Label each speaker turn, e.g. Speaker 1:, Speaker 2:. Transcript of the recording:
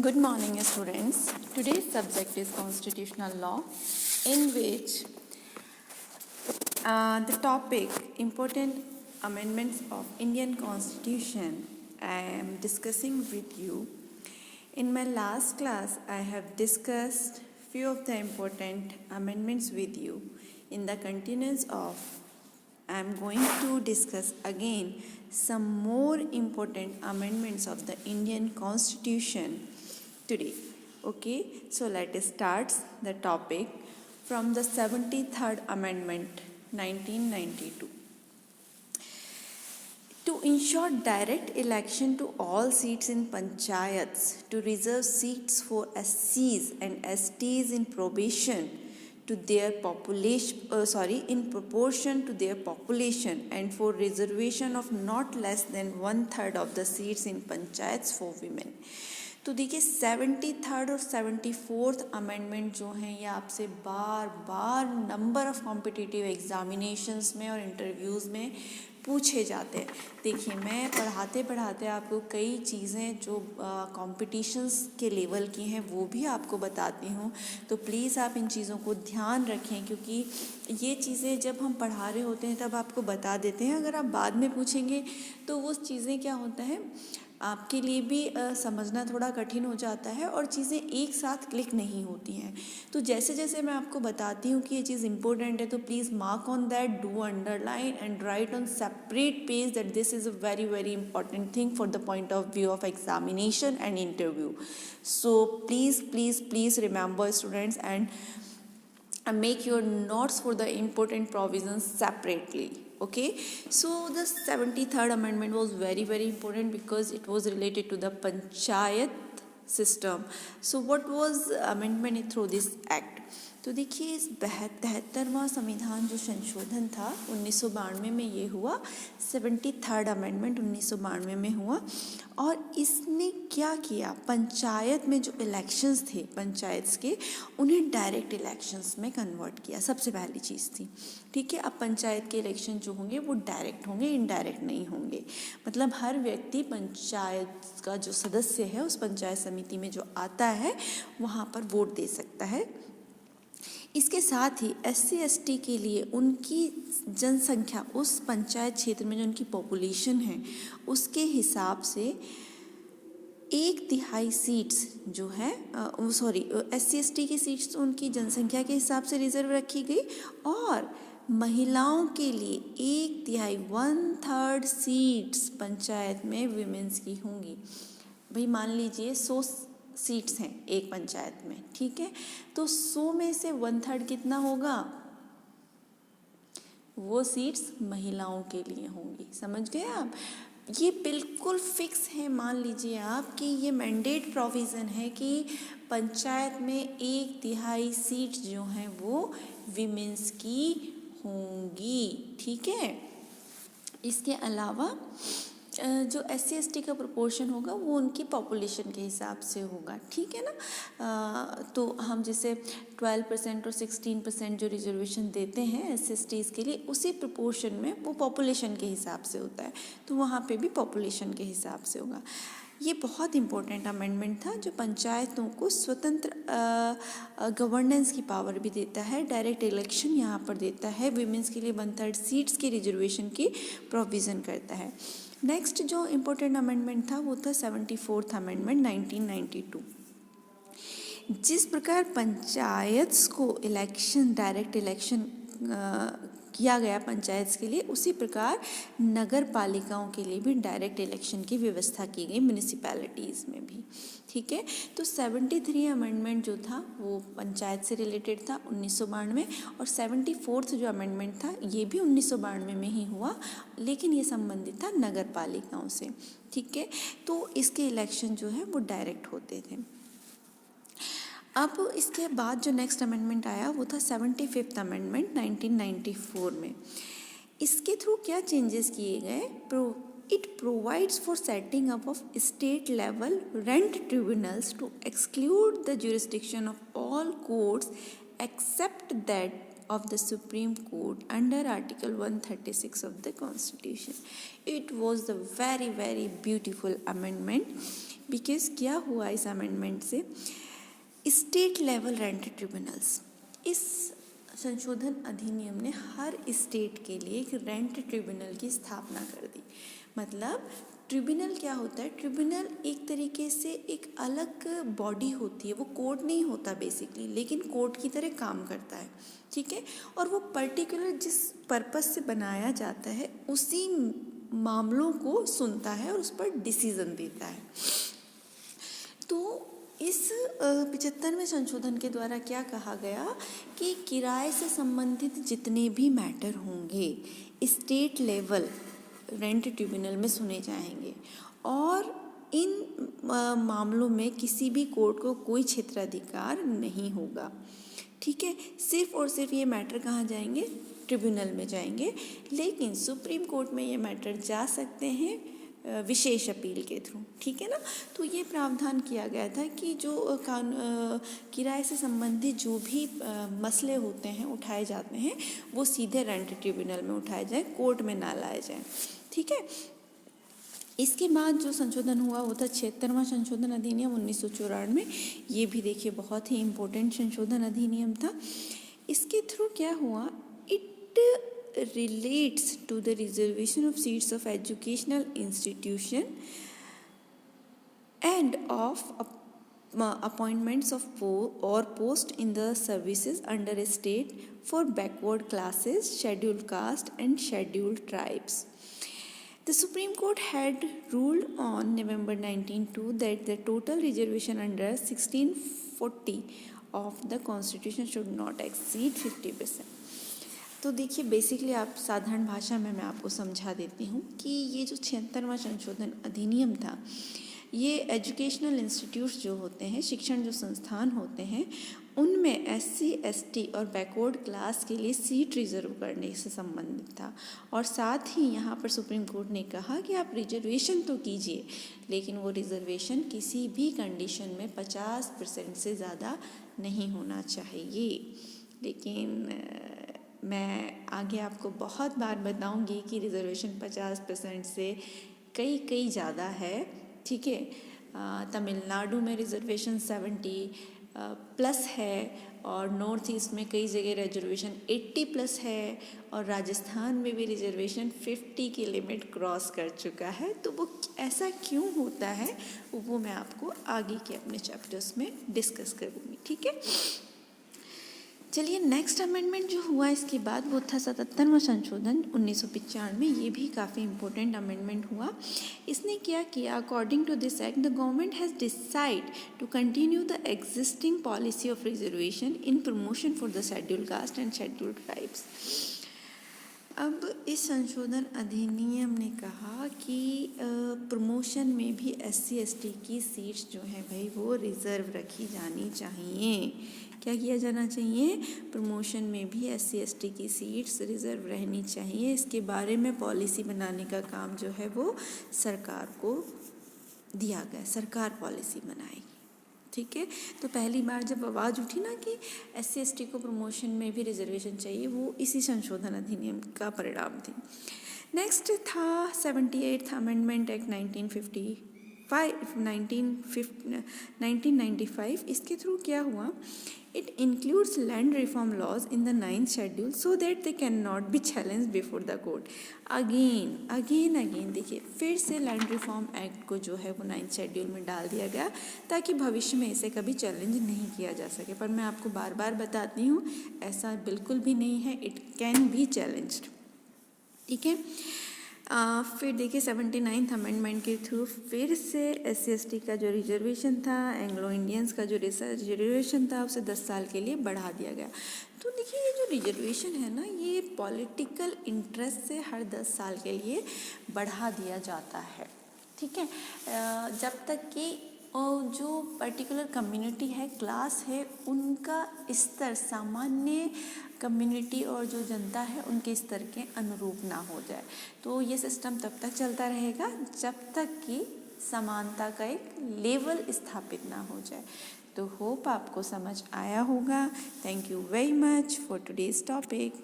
Speaker 1: Good morning, students. Today's subject is constitutional law, in which the topic important amendments of Indian Constitution I am discussing with you. In my last class, I have discussed few of the important amendments with you. In the continuance of, I am going to discuss again some more important amendments of the Indian Constitution today. Okay, so let us start the topic from the 73rd Amendment 1992. To ensure direct election to all seats in panchayats, to reserve seats for SCs and STs in probation to their population, in proportion to their population, and for reservation of not less than 1/3 of the seats in panchayats for women. तो देखिए 73rd और 74th amendment जो हैं ये आपसे बार बार number of competitive examinations में और interviews में पूछे जाते हैं। देखिए मैं पढ़ाते पढ़ाते आपको कई चीज़ें जो कॉम्पिटिशन्स के लेवल की हैं वो भी आपको बताती हूँ, तो प्लीज़ आप इन चीज़ों को ध्यान रखें, क्योंकि ये चीज़ें जब हम पढ़ा रहे होते हैं तब आपको बता देते हैं। अगर आप बाद में पूछेंगे तो वो चीज़ें क्या होता है आपके लिए भी समझना थोड़ा कठिन हो जाता है और चीज़ें एक साथ क्लिक नहीं होती हैं। तो जैसे जैसे मैं आपको बताती हूँ कि ये चीज़ इंपॉर्टेंट है, तो please mark on that, do underline and right on separate page that this is a very very important thing for the point of view of examination and interview. So please remember, students, and make your notes for the important provisions separately. Okay, so the 73rd amendment was very important because it was related to the panchayat system. So what was amendment through this act? तो देखिए इस 73वां संविधान जो संशोधन था 1992 में ये हुआ, 73rd अमेंडमेंट 1992 में हुआ, और इसने क्या किया, पंचायत में जो इलेक्शंस थे पंचायत्स के उन्हें डायरेक्ट इलेक्शंस में कन्वर्ट किया। सबसे पहली चीज़ थी, ठीक है। अब पंचायत के इलेक्शन जो होंगे वो डायरेक्ट होंगे, इनडायरेक्ट नहीं होंगे। मतलब हर व्यक्ति पंचायत का जो सदस्य है उस पंचायत समिति में जो आता है वहाँ पर वोट दे सकता है। इसके साथ ही SC ST के लिए उनकी जनसंख्या उस पंचायत क्षेत्र में जो उनकी पॉपुलेशन है उसके हिसाब से 1/3 सीट्स जो है SC ST की सीट्स तो उनकी जनसंख्या के हिसाब से रिजर्व रखी गई, और महिलाओं के लिए 1/3 1/3 सीट्स पंचायत में विमेंस की होंगी। भाई मान लीजिए 100 सीट्स हैं एक पंचायत में, ठीक है, तो 100 में से 1/3 कितना होगा, वो सीट्स महिलाओं के लिए होंगी। समझ गए आप? ये बिल्कुल फिक्स है। मान लीजिए आप कि ये मैंडेट प्रोविज़न है कि पंचायत में 1/3 सीट जो हैं वो विमेंस की होंगी, ठीक है। इसके अलावा जो SC ST का प्रोपोर्शन होगा वो उनकी पॉपुलेशन के हिसाब से होगा, ठीक है ना। तो हम जैसे 12% और 16% जो रिजर्वेशन देते हैं SC STs के लिए, उसी प्रोपोर्शन में वो पॉपुलेशन के हिसाब से होता है, तो वहाँ पे भी पॉपुलेशन के हिसाब से होगा। ये बहुत इम्पोर्टेंट अमेंडमेंट था जो पंचायतों को स्वतंत्र गवर्नेंस की पावर भी देता है, डायरेक्ट इलेक्शन यहाँ पर देता है, विमेंस के लिए 1/3 सीट्स के रिजर्वेशन की प्रोविज़न करता है। नेक्स्ट जो इम्पोर्टेंट अमेंडमेंट था वो था 74th अमेंडमेंट 1992। जिस प्रकार पंचायत्स को इलेक्शन डायरेक्ट इलेक्शन किया गया पंचायत्स के लिए, उसी प्रकार नगर पालिकाओं के लिए भी डायरेक्ट इलेक्शन की व्यवस्था की गई, म्यूनिसिपैलिटीज़ में भी, ठीक है। तो 73 अमेंडमेंट जो था वो पंचायत से रिलेटेड था 1992, और 74th जो अमेंडमेंट था ये भी 1992 में ही हुआ, लेकिन ये संबंधित था नगर पालिकाओं से, ठीक है। तो इसके इलेक्शन जो है वो डायरेक्ट होते थे। अब इसके बाद जो नेक्स्ट अमेंडमेंट आया वो था 75th अमेंडमेंट 1994 में। इसके थ्रू क्या चेंजेस किए गए, it provides for setting up of state level rent tribunals to exclude the jurisdiction of all courts except that of the Supreme Court under Article 136 of the Constitution. It was the very beautiful amendment because क्या हुआ इस amendment से, state level rent tribunals, इस संशोधन अधिनियम ने हर state के लिए एक रेंट ट्रिब्यूनल की स्थापना कर दी। मतलब ट्रिब्यूनल क्या होता है, ट्रिब्यूनल एक तरीके से एक अलग बॉडी होती है, वो कोर्ट नहीं होता बेसिकली, लेकिन कोर्ट की तरह काम करता है, ठीक है। और वो पर्टिकुलर जिस पर्पस से बनाया जाता है उसी मामलों को सुनता है और उस पर डिसीजन देता है। तो इस 75वें संशोधन के द्वारा क्या कहा गया कि किराए से संबंधित जितने भी मैटर होंगे स्टेट लेवल रेंट ट्रिब्यूनल में सुने जाएंगे और इन मामलों में किसी भी कोर्ट को कोई क्षेत्राधिकार नहीं होगा, ठीक है। सिर्फ और सिर्फ ये मैटर कहाँ जाएंगे, ट्रिब्यूनल में जाएंगे। लेकिन सुप्रीम कोर्ट में ये मैटर जा सकते हैं विशेष अपील के थ्रू, ठीक है ना। तो ये प्रावधान किया गया था कि जो किराए से संबंधित जो भी मसले होते हैं उठाए जाते हैं वो सीधे रेंट ट्रिब्यूनल में उठाए जाएं, कोर्ट में ना लाए जाएं, ठीक है। इसके बाद जो संशोधन हुआ वो था 76वां संशोधन अधिनियम 1994। ये भी देखिए बहुत ही इम्पोर्टेंट संशोधन अधिनियम था। इसके थ्रू क्या हुआ, it relates to the reservation of seats of educational institution and of appointments of or post in the services under a state for backward classes, scheduled caste and scheduled tribes. The Supreme Court had ruled on November 1902 that the total reservation under 1640 of the Constitution should not exceed 50%. तो देखिए basically आप साधारण भाषा में मैं आपको समझा देती हूँ कि ये जो 76वां संशोधन अधिनियम था ये एजुकेशनल इंस्टीट्यूट्स जो होते हैं, शिक्षण जो संस्थान होते हैं, उनमें SC, ST और बैकवर्ड क्लास के लिए सीट रिजर्व करने से संबंधित था। और साथ ही यहाँ पर सुप्रीम कोर्ट ने कहा कि आप रिजर्वेशन तो कीजिए लेकिन वो रिजर्वेशन किसी भी कंडीशन में 50% से ज़्यादा नहीं होना चाहिए। लेकिन मैं आगे आपको बहुत बार बताऊंगी कि रिजर्वेशन 50% से कई ज़्यादा है, ठीक है। तमिलनाडु में रिजर्वेशन 70+ है और नॉर्थ ईस्ट में कई जगह रिजर्वेशन 80+ है और राजस्थान में भी रिजर्वेशन 50 की लिमिट क्रॉस कर चुका है। तो वो ऐसा क्यों होता है वो मैं आपको आगे के अपने चैप्टर्स में डिस्कस करूँगी, ठीक है। चलिए नेक्स्ट अमेंडमेंट जो हुआ इसके बाद वो था 77वां संशोधन 1995। ये भी काफ़ी इम्पोर्टेंट अमेंडमेंट हुआ। इसने क्या किया, according to this act the government has decide to continue the existing policy of reservation in promotion for the scheduled caste and scheduled tribes. अब इस संशोधन अधिनियम ने कहा कि प्रमोशन में भी SC ST की सीट्स जो हैं भाई वो रिज़र्व रखी जानी चाहिए। क्या किया जाना चाहिए, प्रमोशन में भी SC ST की सीट्स रिज़र्व रहनी चाहिए। इसके बारे में पॉलिसी बनाने का काम जो है वो सरकार को दिया गया, सरकार पॉलिसी बनाएगी, ठीक है। तो पहली बार जब आवाज़ उठी ना कि SC ST को प्रमोशन में भी रिजर्वेशन चाहिए, वो इसी संशोधन अधिनियम का परिणाम थी। नेक्स्ट था 78th अमेंडमेंट एक्ट 1995। इसके थ्रू क्या हुआ, it includes land reform laws in the 9th schedule so that they can not be challenge before the court. Again देखिए फिर से लैंड रिफॉर्म एक्ट को जो है वो 9th शेड्यूल में डाल दिया गया ताकि भविष्य में इसे कभी चैलेंज नहीं किया जा सके। पर मैं आपको बार बार बताती हूँ ऐसा बिल्कुल भी नहीं है, इट कैन बी चैलेंज्ड, ठीक है। फिर देखिए 79th अमेंडमेंट के थ्रू फिर से SC ST का जो रिजर्वेशन था, एंग्लो इंडियंस का जो रिजर्वेशन था उसे 10 साल के लिए बढ़ा दिया गया। तो देखिए ये जो रिजर्वेशन है ना ये पॉलिटिकल इंटरेस्ट से हर 10 साल के लिए बढ़ा दिया जाता है, ठीक है। जब तक कि जो पर्टिकुलर कम्युनिटी है, क्लास है, उनका स्तर सामान्य कम्युनिटी और जो जनता है उनके स्तर के अनुरूप ना हो जाए। तो ये सिस्टम तब तक चलता रहेगा जब तक कि समानता का एक लेवल स्थापित ना हो जाए। तो होप आपको समझ आया होगा. Thank you very much for today's topic.